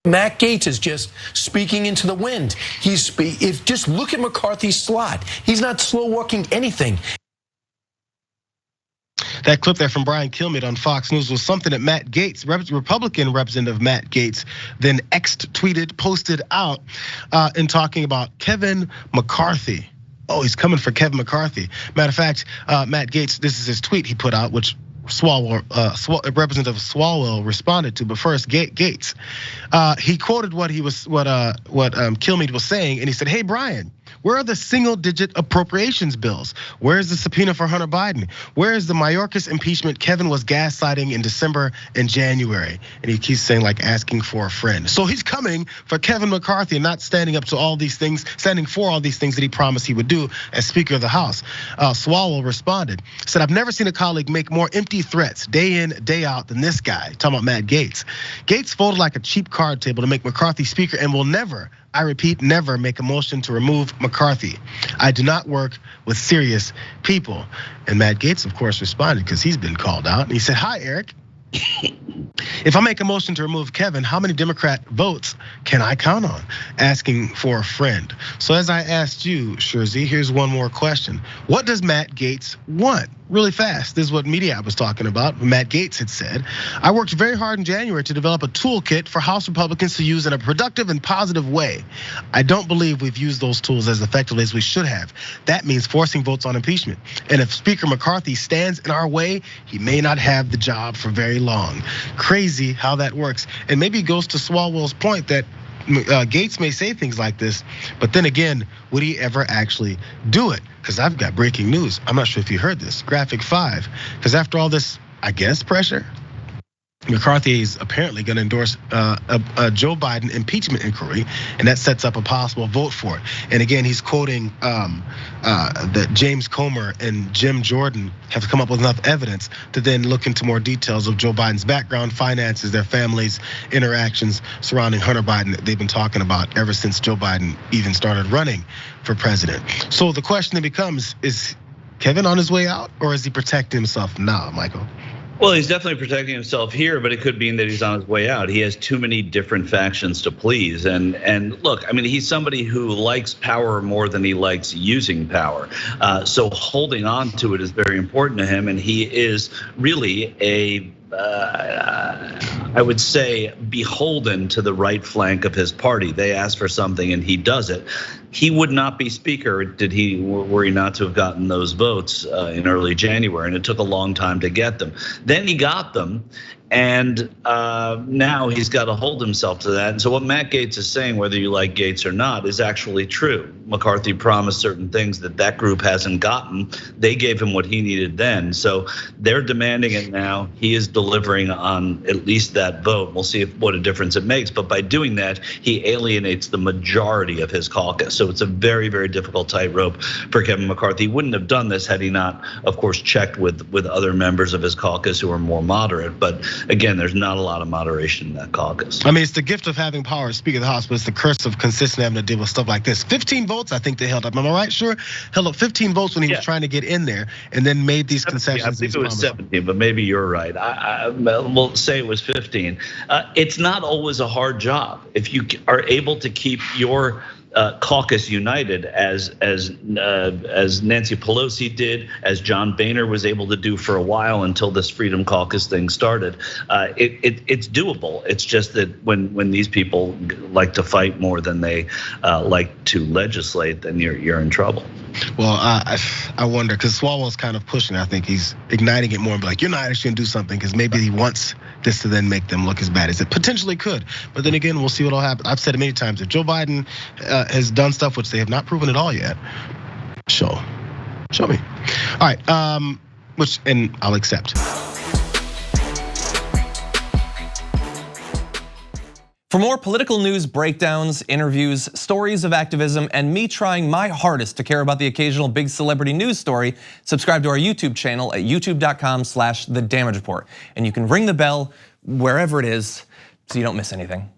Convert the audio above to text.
Matt Gaetz is just speaking into the wind. Just look at McCarthy's slot. He's not slow walking anything. That clip there from Brian Kilmeade on Fox News was something that Matt Gaetz, Republican Representative Matt Gaetz, then tweeted, posted out in talking about Kevin McCarthy. Oh, he's coming for Kevin McCarthy. Matter of fact, Matt Gaetz, this is his tweet he put out, which Representative Swalwell responded to. But first, Gaetz, he quoted what Kilmeade was saying, and he said, "Hey Brian, where are the single-digit appropriations bills? Where is the subpoena for Hunter Biden? Where is the Mayorkas impeachment Kevin was gaslighting in December and January?" And he keeps saying, like, asking for a friend. So he's coming for Kevin McCarthy and not standing up to all these things, standing for all these things that he promised he would do as Speaker of the House. Swalwell responded, said, "I've never seen a colleague make more empty threats day in, day out than this guy," talking about Matt Gaetz. Gaetz folded like a cheap card table to make McCarthy Speaker and will never, I repeat, never make a motion to remove McCarthy. I do not work with serious people. And Matt Gaetz, of course, responded because he's been called out. And he said, "Hi, Eric. If I make a motion to remove Kevin, how many Democrat votes can I count on?" Asking for a friend. So as I asked you, Shurzy, here's one more question. What does Matt Gaetz want? Really fast, this is what Media was talking about. Matt Gaetz had said, "I worked very hard in January to develop a toolkit for House Republicans to use in a productive and positive way. I don't believe we've used those tools as effectively as we should have. That means forcing votes on impeachment. And if Speaker McCarthy stands in our way, he may not have the job for very long." Crazy how that works. And maybe it goes to Swalwell's point that Gaetz may say things like this, but then again, would he ever actually do it? Because I've got breaking news. I'm not sure if you heard this. Graphic 5. Because after all this, I guess, pressure, McCarthy is apparently going to endorse a Joe Biden impeachment inquiry, and that sets up a possible vote for it. And again, he's quoting that James Comer and Jim Jordan have come up with enough evidence to then look into more details of Joe Biden's background, finances, their families, interactions surrounding Hunter Biden that they've been talking about ever since Joe Biden even started running for president. So the question then becomes, is Kevin on his way out, or is he protecting himself now, Michael? Well, he's definitely protecting himself here, but it could mean that he's on his way out. He has too many different factions to please. And look, I mean, he's somebody who likes power more than he likes using power. So holding on to it is very important to him. And he is really I would say, beholden to the right flank of his party. They ask for something and he does it. He would not be Speaker were he not to have gotten those votes in early January, and it took a long time to get them. Then he got them, and now he's got to hold himself to that. And so what Matt Gaetz is saying, whether you like Gaetz or not, is actually true. McCarthy promised certain things that group hasn't gotten. They gave him what he needed then. So they're demanding it now. He is delivering on at least that vote. We'll see what a difference it makes. But by doing that, he alienates the majority of his caucus. So it's a very, very difficult tightrope for Kevin McCarthy. He wouldn't have done this had he not, of course, checked with other members of his caucus who are more moderate. But again, there's not a lot of moderation in that caucus. I mean, it's the gift of having power as Speaker of the House, but it's the curse of consistently having to deal with stuff like this. 15 votes, I think they held up. Am I right? Sure, held up 15 votes when he was trying to get in there, and then made these concessions. I think it was 17, but maybe you're right. We'll say it was 15. It's not always a hard job if you are able to keep your caucus united, as Nancy Pelosi did, as John Boehner was able to do for a while until this Freedom Caucus thing started. It's doable. It's just that when these people like to fight more than they like to legislate, then you're in trouble. Well, I wonder, because Swalwell's kind of pushing. I think he's igniting it more and be like, you're not actually gonna do something, because maybe he wants this to then make them look as bad as it potentially could. But then again, we'll see what'll happen. I've said it many times. If Joe Biden has done stuff which they have not proven at all yet, show me. All right, and I'll accept. For more political news, breakdowns, interviews, stories of activism, and me trying my hardest to care about the occasional big celebrity news story, subscribe to our YouTube channel at youtube.com/The Damage Report. And you can ring the bell wherever it is so you don't miss anything.